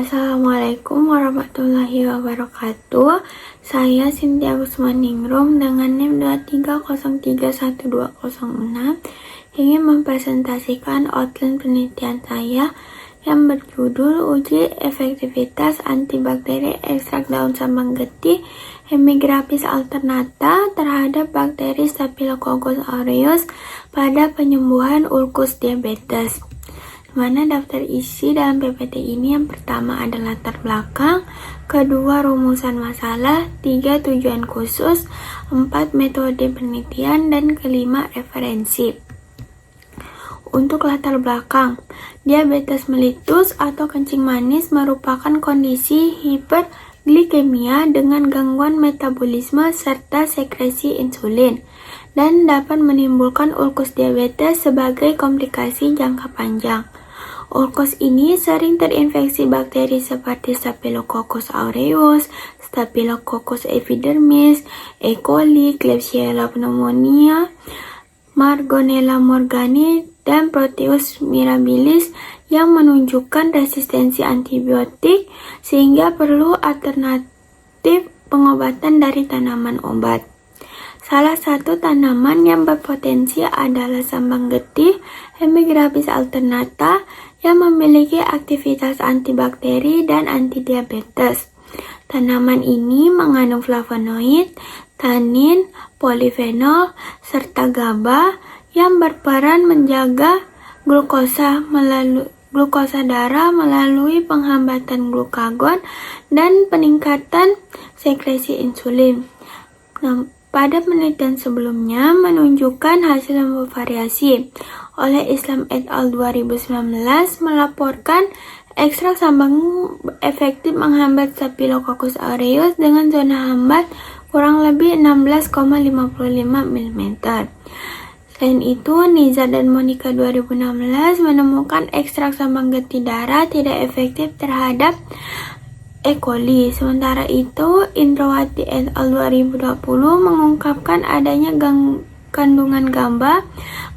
Assalamualaikum warahmatullahi wabarakatuh. Saya Cynthia Gusmaningrum dengan NIM 23031206 ingin mempresentasikan outline penelitian saya yang berjudul uji efektivitas antibakteri ekstrak daun sambang getih Hemigraphis alternata terhadap bakteri Staphylococcus aureus pada penyembuhan ulkus diabetes. Mana daftar isi dalam PPT ini yang pertama ada latar belakang, kedua rumusan masalah, 3 tujuan khusus, 4 metode penelitian, dan kelima referensi. Untuk latar belakang, diabetes mellitus atau kencing manis merupakan kondisi hiperglikemia dengan gangguan metabolisme serta sekresi insulin dan dapat menimbulkan ulkus diabetes sebagai komplikasi jangka panjang. Ulkus ini sering terinfeksi bakteri seperti Staphylococcus aureus, Staphylococcus epidermis, E. coli, Klebsiella pneumonia, Margonella morgani, dan Proteus mirabilis yang menunjukkan resistensi antibiotik sehingga perlu alternatif pengobatan dari tanaman obat. Salah satu tanaman yang berpotensi adalah sambang getih Hemigraphis alternata yang memiliki aktivitas antibakteri dan antidiabetes. Tanaman ini mengandung flavonoid, tanin, polifenol, serta GABA yang berperan menjaga glukosa darah melalui penghambatan glukagon dan peningkatan sekresi insulin. Pada penelitian sebelumnya menunjukkan hasil yang bervariasi. Oleh Islam et al. 2019 melaporkan ekstrak sambang efektif menghambat Staphylococcus aureus dengan zona hambat kurang lebih 16,55 mm. Selain itu, Niza dan Monica 2016 menemukan ekstrak sambang getih darah tidak efektif terhadap E. coli. Sementara itu, Indrawati et al. 2020 mengungkapkan adanya kandungan GABA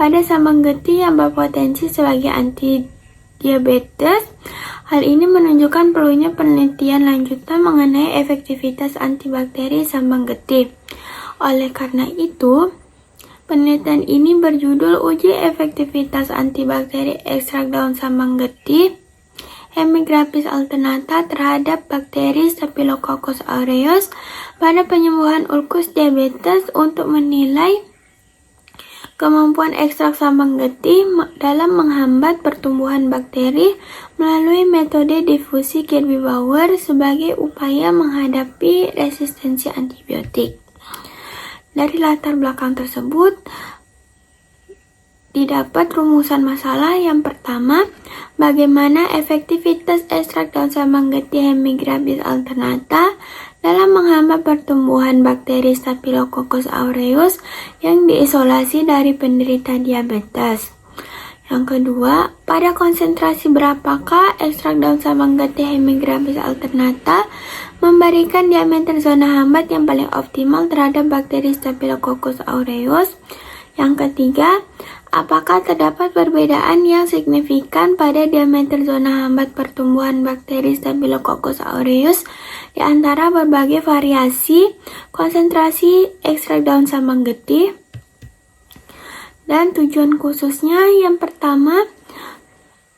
pada sambang getih yang berpotensi sebagai antidiabetes. Hal ini menunjukkan perlunya penelitian lanjutan mengenai efektivitas antibakteri sambang getih. Oleh karena itu, penelitian ini berjudul uji efektivitas antibakteri ekstrak daun sambang getih Hemigraphis alternata terhadap bakteri Staphylococcus aureus pada penyembuhan ulkus diabetes untuk menilai kemampuan ekstrak sambang getih dalam menghambat pertumbuhan bakteri melalui metode difusi Kirby-Bauer sebagai upaya menghadapi resistensi antibiotik. Dari latar belakang tersebut, didapat rumusan masalah yang pertama, bagaimana efektivitas ekstrak daun sambang getih Hemigraphis alternata dalam menghambat pertumbuhan bakteri Staphylococcus aureus yang diisolasi dari penderita diabetes. Yang kedua, pada konsentrasi berapakah ekstrak daun sambang getih Hemigraphis alternata memberikan diameter zona hambat yang paling optimal terhadap bakteri Staphylococcus aureus? Yang ketiga, apakah terdapat perbedaan yang signifikan pada diameter zona hambat pertumbuhan bakteri Staphylococcus aureus di antara berbagai variasi konsentrasi ekstrak daun sambang getih? Dan tujuan khususnya yang pertama,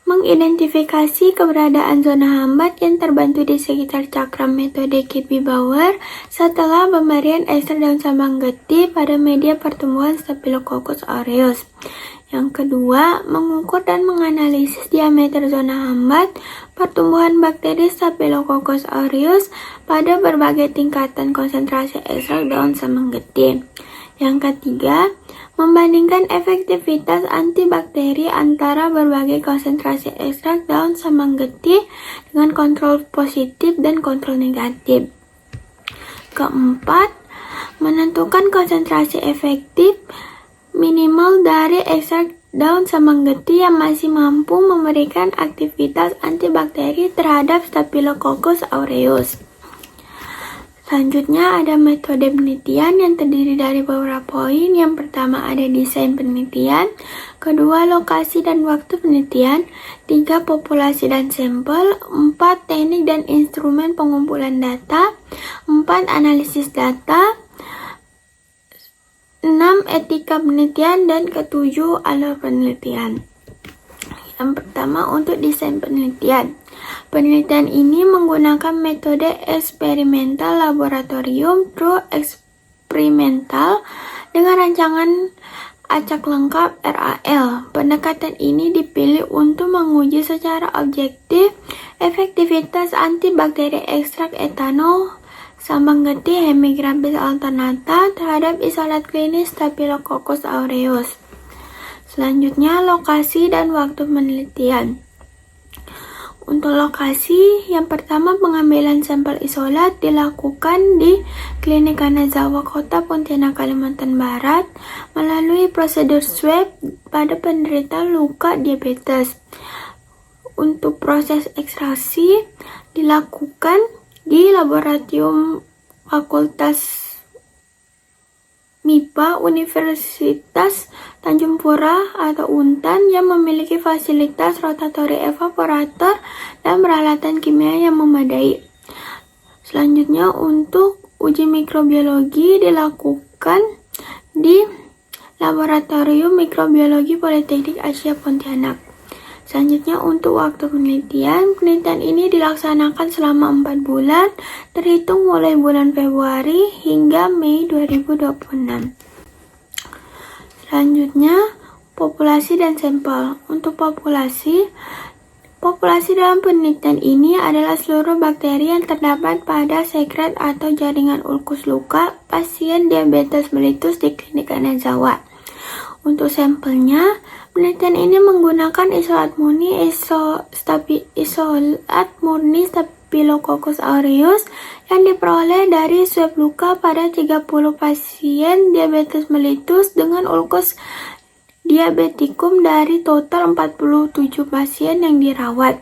mengidentifikasi keberadaan zona hambat yang terbantu di sekitar cakram metode Kirby-Bauer setelah pemberian ekstrak daun sambang getih pada media pertumbuhan Staphylococcus aureus. Yang kedua, mengukur dan menganalisis diameter zona hambat pertumbuhan bakteri Staphylococcus aureus pada berbagai tingkatan konsentrasi ekstrak daun sambang getih. Yang ketiga, membandingkan efektivitas antibakteri antara berbagai konsentrasi ekstrak daun sambang getih dengan kontrol positif dan kontrol negatif. Keempat, menentukan konsentrasi efektif minimal dari ekstrak daun sambang getih yang masih mampu memberikan aktivitas antibakteri terhadap Staphylococcus aureus. Selanjutnya ada metode penelitian yang terdiri dari beberapa poin. Yang pertama ada desain penelitian, kedua lokasi dan waktu penelitian, 3 populasi dan sampel, 4 teknik dan instrumen pengumpulan data, 4 analisis data, 6 etika penelitian, dan ketujuh alur penelitian. Yang pertama untuk desain penelitian. Penelitian ini menggunakan metode eksperimental laboratorium true eksperimental dengan rancangan acak lengkap RAL. Pendekatan ini dipilih untuk menguji secara objektif efektivitas antibakteri ekstrak etanol sambang getih Hemigraphis alternata terhadap isolat klinis Staphylococcus aureus. Selanjutnya, lokasi dan waktu penelitian. Untuk lokasi, yang pertama pengambilan sampel isolat dilakukan di Klinik Kanazawa Kota Pontianak, Kalimantan Barat melalui prosedur swab pada penderita luka diabetes. Untuk proses ekstraksi dilakukan di Laboratorium Fakultas MIPA Universitas Tanjung Pura atau UNTAN yang memiliki fasilitas rotatory evaporator dan peralatan kimia yang memadai. Selanjutnya untuk uji mikrobiologi dilakukan di Laboratorium Mikrobiologi Politeknik Asia Pontianak. Selanjutnya untuk waktu penelitian ini dilaksanakan selama 4 bulan, terhitung mulai bulan Februari hingga Mei 2026. Selanjutnya, populasi dan sampel. Untuk populasi dalam penelitian ini adalah seluruh bakteri yang terdapat pada sekret atau jaringan ulkus luka pasien diabetes mellitus di Klinik Kanazawa. Untuk sampelnya, penelitian ini menggunakan isolat murni Staphylococcus aureus yang diperoleh dari swab luka pada 30 pasien diabetes mellitus dengan ulkus diabetikum dari total 47 pasien yang dirawat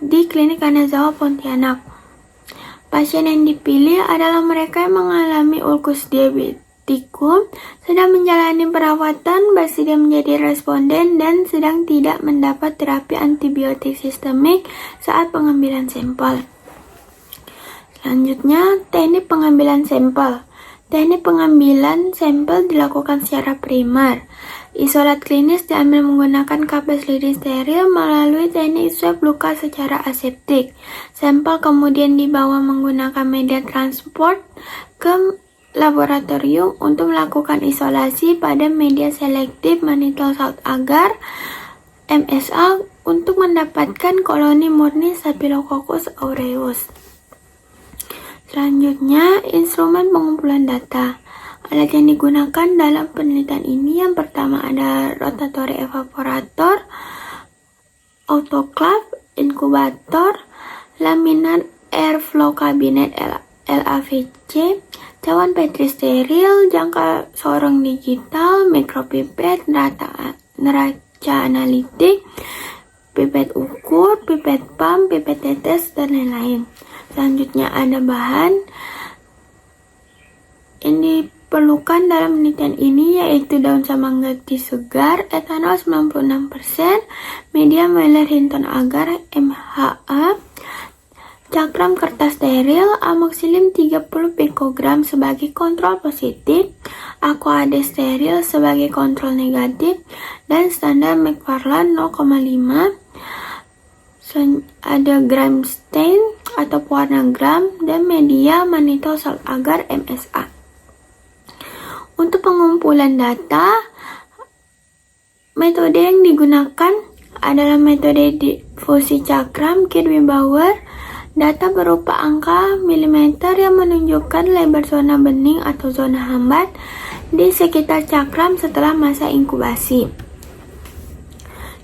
di Klinik Kanazawa Pontianak. Pasien yang dipilih adalah mereka yang mengalami ulkus diabetikum, sedang menjalani perawatan, bersedia menjadi responden, dan sedang tidak mendapat terapi antibiotik sistemik saat pengambilan sampel. Selanjutnya, teknik pengambilan sampel. Teknik pengambilan sampel dilakukan secara primer. Isolat klinis diambil menggunakan kapas lidi steril melalui teknik swab luka secara aseptik. Sampel kemudian dibawa menggunakan media transport ke laboratorium untuk melakukan isolasi pada media selektif mannitol salt agar MSA untuk mendapatkan koloni murni Staphylococcus aureus. Selanjutnya, instrumen pengumpulan data. Alat yang digunakan dalam penelitian ini yang pertama ada rotatory evaporator, autoclave, inkubator, laminar airflow cabinet LAVC, cawan petri steril, jangka sorong digital, mikropipet, neraca analitik, pipet ukur, pipet pump, pipet tetes, dan lain-lain. Selanjutnya ada bahan yang diperlukan dalam penelitian ini yaitu daun sambang getih segar, etanol 96%, media Meller Hinton agar MHA, cakram kertas steril, amoxicillin 30 pikogram sebagai kontrol positif, aquade steril sebagai kontrol negatif, dan standar McFarland 0,5. Ada gram stain atau pewarna gram dan media mannitol salt agar MSA. Untuk pengumpulan data, metode yang digunakan adalah metode difusi cakram Kirby-Bauer. Data berupa angka milimeter yang menunjukkan lebar zona bening atau zona hambat di sekitar cakram setelah masa inkubasi.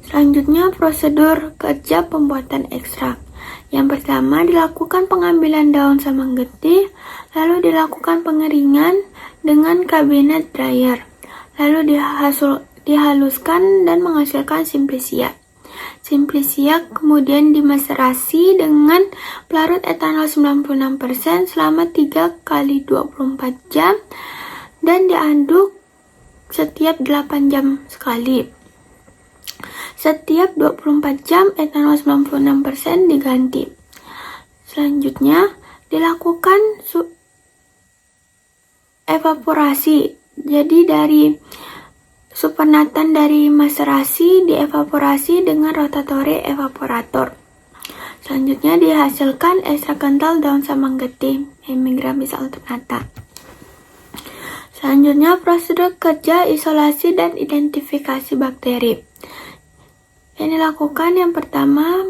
Selanjutnya, prosedur kerja pembuatan ekstrak. Yang pertama, dilakukan pengambilan daun sambang getih, lalu dilakukan pengeringan dengan kabinet dryer, lalu dihaluskan dan menghasilkan simplisia. Simplisia kemudian dimaserasi dengan pelarut etanol 96% selama 3 kali 24 jam dan diaduk setiap 8 jam sekali. Setiap 24 jam etanol 96% diganti. Selanjutnya dilakukan evaporasi. Jadi dari supernatan dari maserasi dievaporasi dengan rotatory evaporator. Selanjutnya dihasilkan ekstrak kental daun salam getih Hemigraphis alternata. Selanjutnya prosedur kerja isolasi dan identifikasi bakteri. Yang dilakukan yang pertama,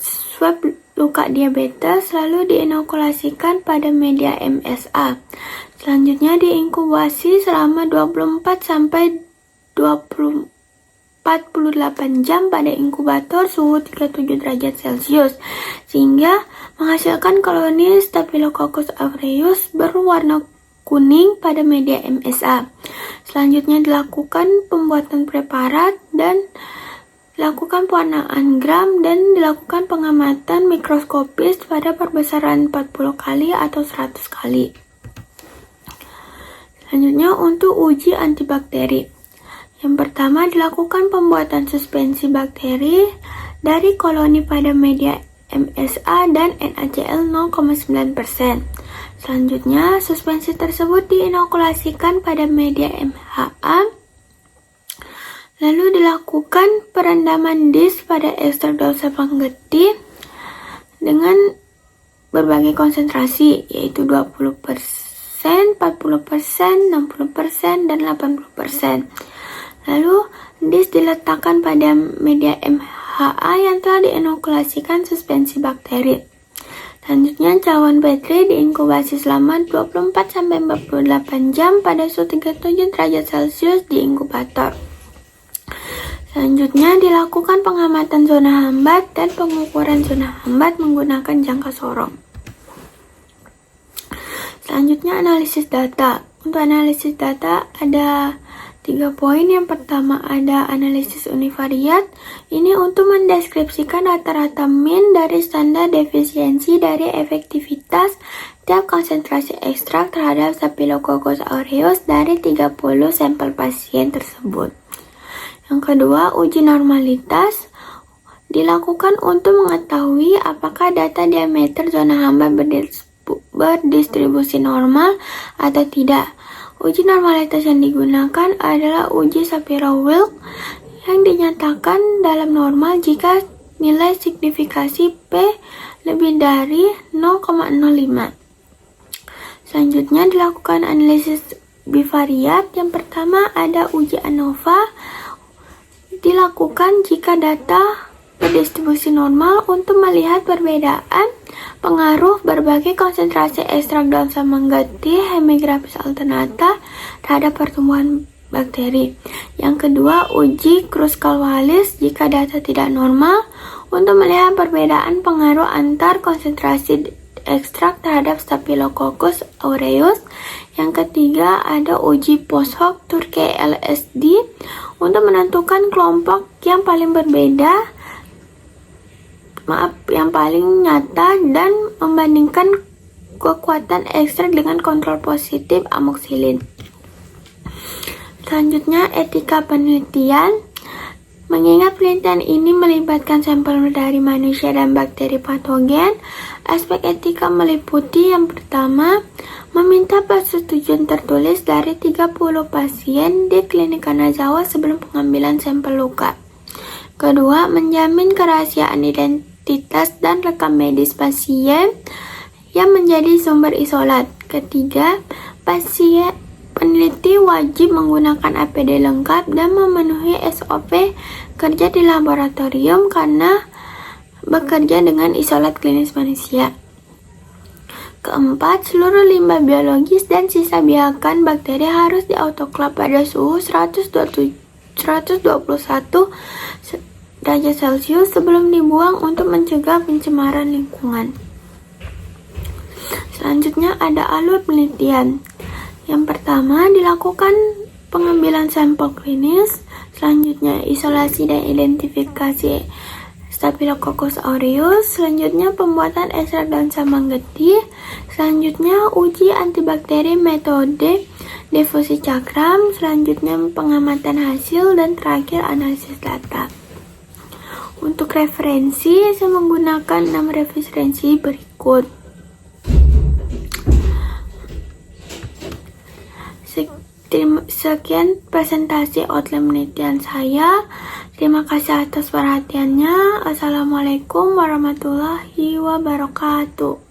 swab luka diabetes lalu diinokulasikan pada media MSA. Selanjutnya diinkubasi selama 24 sampai 48 jam pada inkubator suhu 37 derajat Celcius sehingga menghasilkan koloni Staphylococcus aureus berwarna kuning pada media MSA. Selanjutnya dilakukan pembuatan preparat dan dilakukan pewarnaan gram dan dilakukan pengamatan mikroskopis pada perbesaran 40 kali atau 100 kali. Selanjutnya untuk uji antibakteri. Yang pertama dilakukan pembuatan suspensi bakteri dari koloni pada media MSA dan NaCl 0,9%. Selanjutnya suspensi tersebut diinokulasikan pada media MHA. Lalu dilakukan perendaman disk pada ekstrak daun salam getih dengan berbagai konsentrasi yaitu 20%, 40%, 60%, dan 80%. Lalu disk diletakkan pada media MHA yang telah diinokulasikan suspensi bakteri. Selanjutnya cawan bakteri diinkubasi selama 24-48 jam pada suhu 37 derajat Celcius di inkubator. Selanjutnya dilakukan pengamatan zona hambat dan pengukuran zona hambat menggunakan jangka sorong. Selanjutnya analisis data. Untuk analisis data ada 3 poin. Yang pertama ada analisis univariat. Ini untuk mendeskripsikan rata-rata mean dari standar defisiensi dari efektivitas tiap konsentrasi ekstrak terhadap Staphylococcus aureus dari 30 sampel pasien tersebut. Yang kedua, uji normalitas dilakukan untuk mengetahui apakah data diameter zona hambat berdistribusi normal atau tidak. Uji normalitas yang digunakan adalah uji Shapiro-Wilk yang dinyatakan dalam normal jika nilai signifikasi P lebih dari 0,05. Selanjutnya dilakukan analisis bivariat. Yang pertama ada uji ANOVA dilakukan jika data berdistribusi normal untuk melihat perbedaan pengaruh berbagai konsentrasi ekstrak daun salam getih Hemigraphis alternata terhadap pertumbuhan bakteri. Yang kedua, uji Kruskal-Wallis jika data tidak normal untuk melihat perbedaan pengaruh antar konsentrasi ekstrak terhadap Staphylococcus aureus. Yang ketiga, ada uji post-hoc Turkey LSD untuk menentukan kelompok yang paling nyata dan membandingkan kekuatan ekstrak dengan kontrol positif amoksilin. Selanjutnya, etika penelitian. Mengingat penelitian ini melibatkan sampel dari manusia dan bakteri patogen, aspek etika meliputi yang pertama, meminta persetujuan tertulis dari 30 pasien di klinik Kanazawa sebelum pengambilan sampel luka. Kedua, menjamin kerahasiaan identitas dan rekam medis pasien yang menjadi sumber isolat. Ketiga, peneliti wajib menggunakan APD lengkap dan memenuhi SOP kerja di laboratorium karena bekerja dengan isolat klinis manusia. Keempat, seluruh limbah biologis dan sisa biakan bakteri harus diautoklav pada suhu 121 derajat Celcius sebelum dibuang untuk mencegah pencemaran lingkungan. Selanjutnya ada alur penelitian. Yang pertama, dilakukan pengambilan sampel klinis, selanjutnya isolasi dan identifikasi Staphylococcus aureus, selanjutnya pembuatan ekstrak daun salam getih, selanjutnya uji antibakteri metode difusi cakram, selanjutnya pengamatan hasil, dan terakhir analisis data. Untuk referensi, saya menggunakan 6 referensi berikut. Sekian presentasi outline penelitian saya. Terima kasih atas perhatiannya. Assalamualaikum warahmatullahi wabarakatuh.